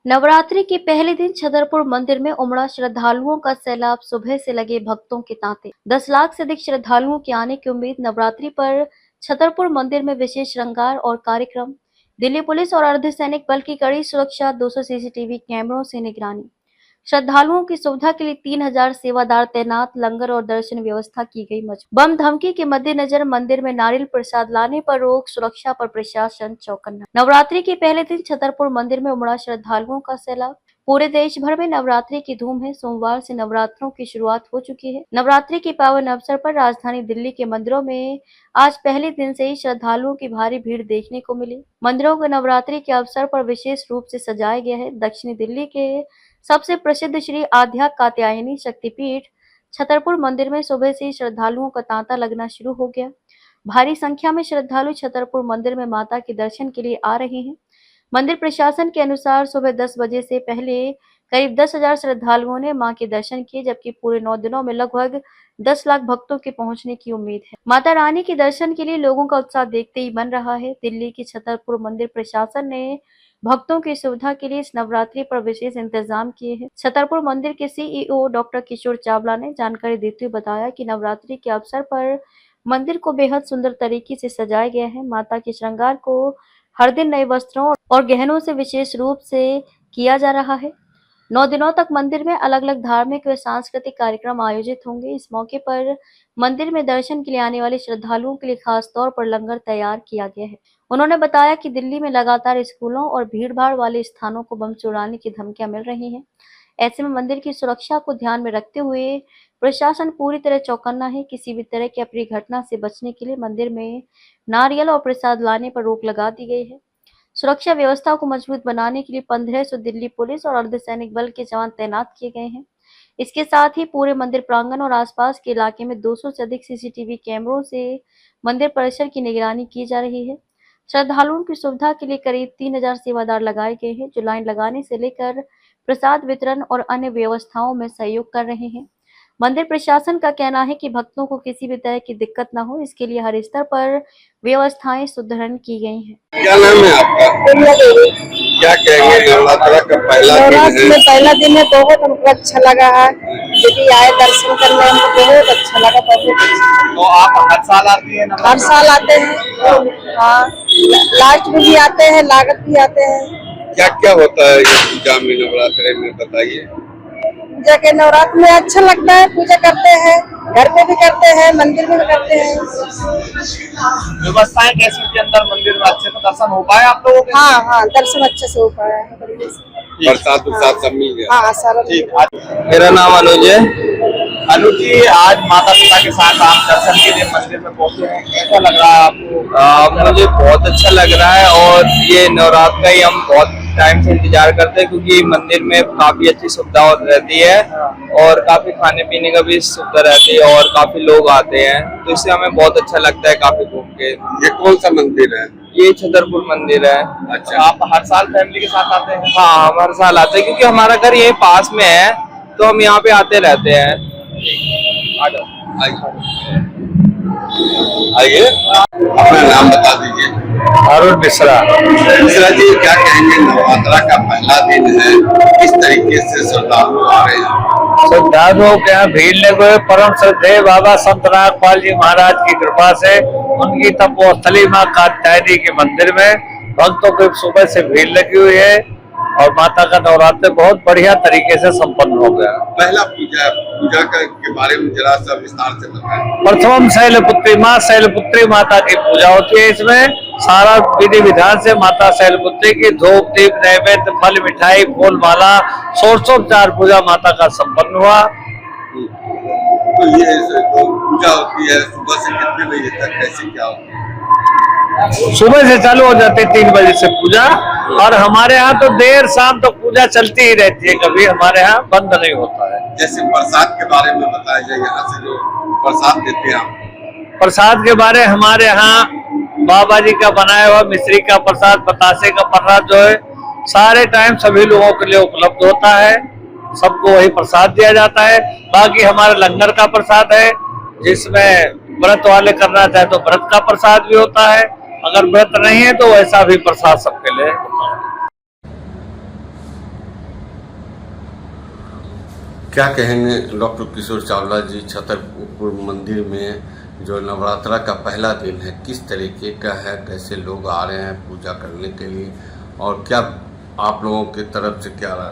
नवरात्रि के पहले दिन छतरपुर मंदिर में उमड़ा श्रद्धालुओं का सैलाब। सुबह से लगे भक्तों के तांते। 10 लाख से अधिक श्रद्धालुओं के आने की उम्मीद। नवरात्रि पर छतरपुर मंदिर में विशेष श्रृंगार और कार्यक्रम। दिल्ली पुलिस और अर्धसैनिक बल की कड़ी सुरक्षा। 200 सीसीटीवी कैमरों से निगरानी। श्रद्धालुओं की सुविधा के लिए 3000 सेवादार तैनात। लंगर और दर्शन व्यवस्था की गई मजबूत। बम धमकी के मद्देनजर मंदिर में नारियल प्रसाद लाने पर रोक। सुरक्षा पर प्रशासन चौकन्ना। नवरात्रि के पहले दिन छतरपुर मंदिर में उमड़ा श्रद्धालुओं का सैलाब। पूरे देश भर में नवरात्रि की धूम है। सोमवार से नवरात्रों की शुरुआत हो चुकी है। नवरात्रि के पावन अवसर पर राजधानी दिल्ली के मंदिरों में आज पहले दिन से ही श्रद्धालुओं की भारी भीड़ देखने को मिली। मंदिरों को नवरात्रि के अवसर पर विशेष रूप से सजाया गया है। दक्षिणी दिल्ली के सबसे प्रसिद्ध श्री आद्या कात्यायनी शक्तिपीठ छतरपुर मंदिर में सुबह से ही श्रद्धालुओं का तांता लगना शुरू हो गया। भारी संख्या में श्रद्धालु छतरपुर मंदिर में माता के दर्शन के लिए आ रहे हैं। मंदिर प्रशासन के अनुसार सुबह 10 बजे से पहले करीब 10,000 श्रद्धालुओं ने मां के दर्शन किए, जबकि पूरे 9 दिनों में लगभग 10 लाख भक्तों के पहुंचने की उम्मीद है। माता रानी के दर्शन के लिए लोगों का उत्साह देखते ही बन रहा है। दिल्ली की छतरपुर मंदिर प्रशासन ने भक्तों की सुविधा के लिए इस नवरात्रि पर विशेष इंतजाम किए हैं। छतरपुर मंदिर के सीईओ डॉक्टर किशोर चावला ने जानकारी देते हुए बताया कि नवरात्रि के अवसर पर मंदिर को बेहद सुंदर तरीके से सजाया गया है। माता के श्रृंगार को हर दिन नए वस्त्रों और गहनों से विशेष रूप से किया जा रहा है। 9 दिनों तक मंदिर में अलग अलग धार्मिक व सांस्कृतिक कार्यक्रम आयोजित होंगे। इस मौके पर मंदिर में दर्शन के लिए आने वाले श्रद्धालुओं के लिए खास तौर पर लंगर तैयार किया गया है। उन्होंने बताया कि दिल्ली में लगातार स्कूलों और भीड़भाड़ वाले स्थानों को बम उड़ाने की धमकियां मिल रही हैं। ऐसे में मंदिर की सुरक्षा को ध्यान में रखते हुए प्रशासन पूरी तरह चौकन्ना है। किसी भी तरह की अप्रिय घटना से बचने के लिए मंदिर में नारियल और प्रसाद लाने पर रोक लगा दी गई है। सुरक्षा व्यवस्था को मजबूत बनाने के लिए 1500 दिल्ली पुलिस और अर्धसैनिक बल के जवान तैनात किए गए हैं। इसके साथ ही पूरे मंदिर प्रांगण और आसपास के इलाके में 200 से अधिक सीसीटीवी कैमरों से मंदिर परिसर की निगरानी की जा रही है। श्रद्धालुओं की सुविधा के लिए करीब 3000 सेवादार लगाए गए हैं, जो लाइन लगाने से लेकर प्रसाद वितरण और अन्य व्यवस्थाओं में सहयोग कर रहे हैं। मंदिर प्रशासन का कहना है कि भक्तों को किसी भी तरह की दिक्कत न हो, इसके लिए हर स्तर पर व्यवस्थाएं सुदृढ़ की गई हैं। क्या नाम है आपका? क्या कहेंगे, नवरात्रि का पहला दिन है। बहुत हमको अच्छा लगा है। दीदी आए दर्शन करने, हमको बहुत अच्छा लगा। बहुत अच्छा। तो आप हर साल आती है? हर साल आते हैं। हाँ, लास्ट में भी आते हैं, लागत भी आते हैं। क्या क्या होता है ये पूजा में, नवरात्रि में बताइए। पूजा के नवरात्र में अच्छा लगता है। पूजा करते हैं, घर पे भी करते हैं, मंदिर में भी करते हैं। व्यवस्थाएं कैसी थी अंदर मंदिर में? अच्छे से दर्शन हो पाए आप लोगों के? हाँ हाँ, दर्शन अच्छे से हो पाया है। प्रसाद सब मिल गया? हाँ सारा। ठीक। मेरा नाम अनुज है। अनुज जी, आज माता पिता के साथ आप दर्शन के लिए मंदिर में पहुंचे हैं, कैसा लग रहा है आपको? मुझे बहुत अच्छा लग रहा है और ये नवरात्र का ही हम बहुत टाइम से इंतजार करते हैं, क्योंकि मंदिर में काफी अच्छी सुविधा रहती है और काफी खाने पीने का भी सुविधा रहती है और काफी लोग आते हैं, तो इससे हमें बहुत अच्छा लगता है काफी घूम के। ये कौन सा मंदिर है? ये छतरपुर मंदिर है। अच्छा, आप हर साल फैमिली के साथ आते हैं? हाँ, हम हर साल आते हैं, क्योंकि हमारा घर यही पास में है, तो हम यहाँ पे आते रहते हैं। आइए, अपना नाम बता दीजिए। अरुण मिश्रा। मिश्रा जी, क्या कहेंगे, नवरात्रि का पहला दिन है, किस तरीके से श्रद्धालु आ रहे हैं? श्रद्धालुओं के यहाँ भीड़ लगे हुए परम श्रद्धेय बाबा संत नागपाल जी महाराज की कृपा से उनकी तपोस्थली मां कात्यायनी के मंदिर में भक्तों की सुबह से भीड़ लगी हुई है और माता का नवरात्र बहुत बढ़िया तरीके से संपन्न हो गया। पहला पूजा के बारे में जरा सा विस्तार से बताएं। प्रथम शैलपुत्री माता की पूजा होती है। इसमें सारा विधि विधान से माता शैलपुत्री की धूप दीप नैवेद्य फल मिठाई फूल माला षोडशोपचार पूजा माता का संपन्न हुआ। तो ये जो पूजा होती है सुबह से कितने बजे तक, कैसे क्या होती है? सुबह से चालू हो जाते 3 बजे से पूजा, और हमारे यहाँ तो देर शाम तक पूजा चलती ही रहती है, कभी हमारे यहाँ बंद नहीं होता है। जैसे प्रसाद के बारे में बताया जाए, यहाँ से जो प्रसाद देते हैं आप? प्रसाद के बारे हमारे यहाँ बाबा जी का बनाया हुआ मिश्री का प्रसाद, बतासे का प्रसाद जो है सारे टाइम सभी लोगों के लिए उपलब्ध होता है, सबको वही प्रसाद दिया जाता है। बाकी हमारा लंगर का प्रसाद है, जिसमें व्रत वाले करना चाहे तो व्रत का प्रसाद भी होता है, अगर व्रत नहीं है तो वैसा भी प्रसाद सबके लिए होता है। क्या कहेंगे डॉक्टर किशोर चावला जी, छतरपुर मंदिर में जो नवरात्रा का पहला दिन है किस तरीके का है, कैसे लोग आ रहे हैं पूजा करने के लिए और क्या आप लोगों की तरफ से क्या रहा?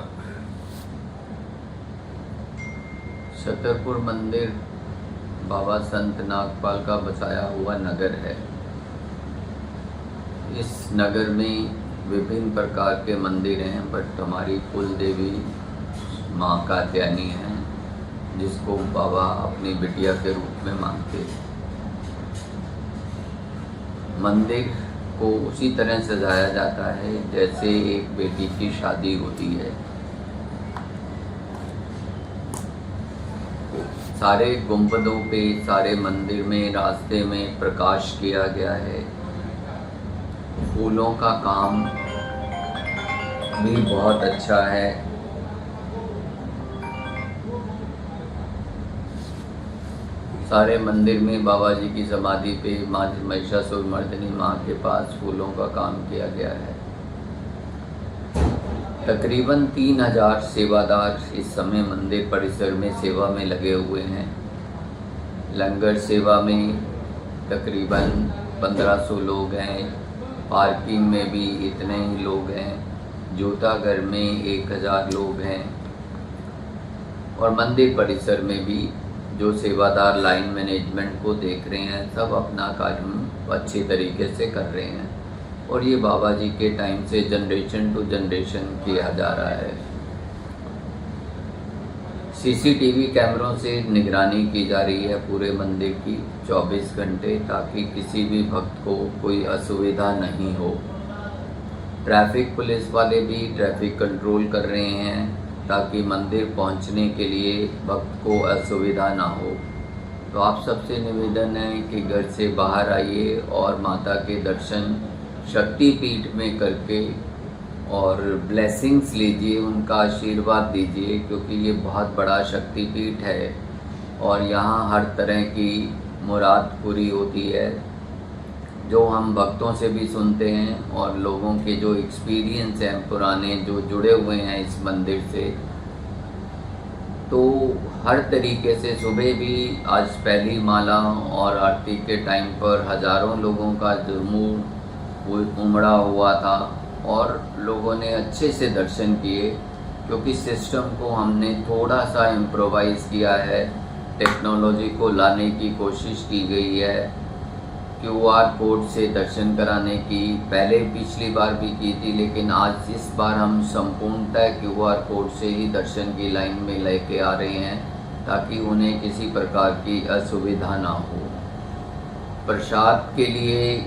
छतरपुर मंदिर बाबा संत नागपाल का बसाया हुआ नगर है। इस नगर में विभिन्न प्रकार के मंदिर हैं, बट हमारी कुल देवी माँ कात्यायनी है, जिसको बाबा अपनी बिटिया के रूप में मानते हैं। मंदिर को उसी तरह सजाया जाता है जैसे एक बेटी की शादी होती है। सारे गुंबदों पे, सारे मंदिर में, रास्ते में प्रकाश किया गया है। फूलों का काम भी बहुत अच्छा है। सारे मंदिर में बाबा जी की समाधि पे माँ महिषासुरमर्दिनी माँ के पास फूलों का काम किया गया है। तकरीबन 3000 सेवादार इस समय मंदिर परिसर में सेवा में लगे हुए हैं। लंगर सेवा में तकरीबन 1500 लोग हैं। पार्किंग में भी इतने ही लोग हैं। जूताघर में 1000 लोग हैं। और मंदिर परिसर में भी जो सेवादार लाइन मैनेजमेंट को देख रहे हैं, सब अपना कार्य अच्छे तरीके से कर रहे हैं। और ये बाबा जी के टाइम से जनरेशन टू जनरेशन किया जा रहा है। सीसीटीवी कैमरों से निगरानी की जा रही है पूरे मंदिर की 24 घंटे, ताकि किसी भी भक्त को कोई असुविधा नहीं हो। ट्रैफिक पुलिस वाले भी ट्रैफिक कंट्रोल कर रहे हैं ताकि मंदिर पहुंचने के लिए भक्त को असुविधा ना हो। तो आप सबसे निवेदन है कि घर से बाहर आइए और माता के दर्शन शक्तिपीठ में करके और ब्लेसिंग्स लीजिए, उनका आशीर्वाद दीजिए, क्योंकि ये बहुत बड़ा शक्तिपीठ है और यहाँ हर तरह की मुराद पूरी होती है, जो हम भक्तों से भी सुनते हैं और लोगों के जो एक्सपीरियंस हैं पुराने, जो जुड़े हुए हैं इस मंदिर से। तो हर तरीके से सुबह भी आज पहली माला और आरती के टाइम पर हज़ारों लोगों का जमूर उमड़ा हुआ था और लोगों ने अच्छे से दर्शन किए, क्योंकि सिस्टम को हमने थोड़ा सा इम्प्रोवाइज़ किया है। टेक्नोलॉजी को लाने की कोशिश की गई है। QR कोड से दर्शन कराने की पहले पिछली बार भी की थी, लेकिन आज इस बार हम संपूर्णतः QR कोड से ही दर्शन की लाइन में लेके आ रहे हैं, ताकि उन्हें किसी प्रकार की असुविधा ना हो। प्रसाद के लिए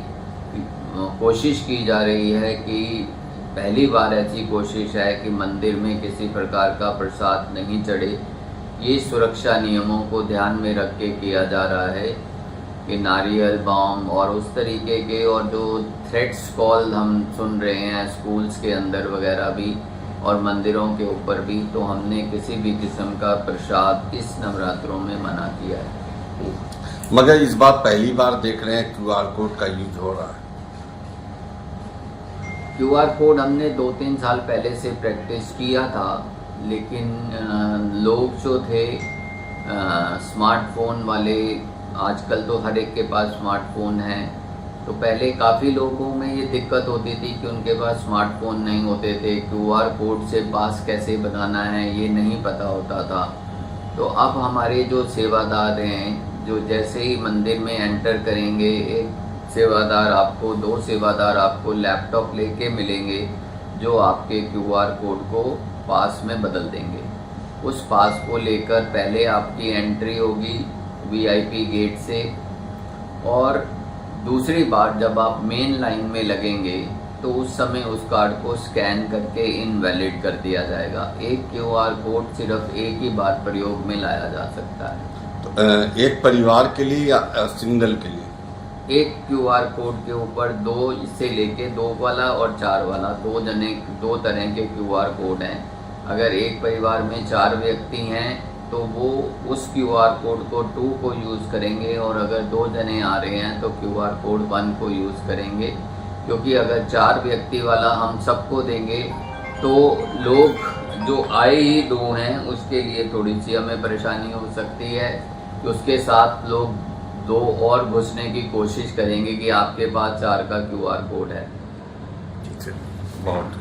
कोशिश की जा रही है कि पहली बार ऐसी कोशिश है कि मंदिर में किसी प्रकार का प्रसाद नहीं चढ़े। ये सुरक्षा नियमों को ध्यान में रख के किया जा रहा है कि नारियल बम और उस तरीके के, और जो थ्रेट्स कॉल हम सुन रहे हैं स्कूल्स के अंदर वगैरह भी और मंदिरों के ऊपर भी, तो हमने किसी भी किस्म का प्रसाद इस नवरात्रों में मना किया है। मगर इस बार पहली बार देख रहे हैं QR कोड का यूज हो रहा है। QR कोड हमने 2-3 साल पहले से प्रैक्टिस किया था, लेकिन लोग जो थे स्मार्टफोन वाले, आजकल तो हर एक के पास स्मार्टफोन है, तो पहले काफ़ी लोगों में ये दिक्कत होती थी कि उनके पास स्मार्टफोन नहीं होते थे। QR कोड से पास कैसे बनाना है ये नहीं पता होता था। तो अब हमारे जो सेवादार हैं, जो जैसे ही मंदिर में एंटर करेंगे, एक सेवादार आपको, 2 सेवादार आपको लैपटॉप लेके मिलेंगे, जो आपके QR कोड को पास में बदल देंगे। उस पास को लेकर पहले आपकी एंट्री होगी VIP गेट से, और दूसरी बार जब आप मेन लाइन में लगेंगे तो उस समय उस कार्ड को स्कैन करके इनवैलिड कर दिया जाएगा। एक QR कोड सिर्फ एक ही बार प्रयोग में लाया जा सकता है। तो एक परिवार के लिए या सिंगल के लिए? एक QR कोड के ऊपर 2 से लेके 2 वाला और 4 वाला, 2 तरह के QR कोड हैं। अगर एक परिवार में 4 व्यक्ति हैं तो वो उस QR कोड को 2 को यूज़ करेंगे, और अगर 2 जने आ रहे हैं तो QR कोड 1 को यूज़ करेंगे, क्योंकि अगर 4 व्यक्ति वाला हम सबको देंगे तो लोग जो आए ही 2 हैं उसके लिए थोड़ी सी हमें परेशानी हो सकती है कि उसके साथ लोग 2 और घुसने की कोशिश करेंगे कि आपके पास 4 का QR कोड है। ठीक है, बहुत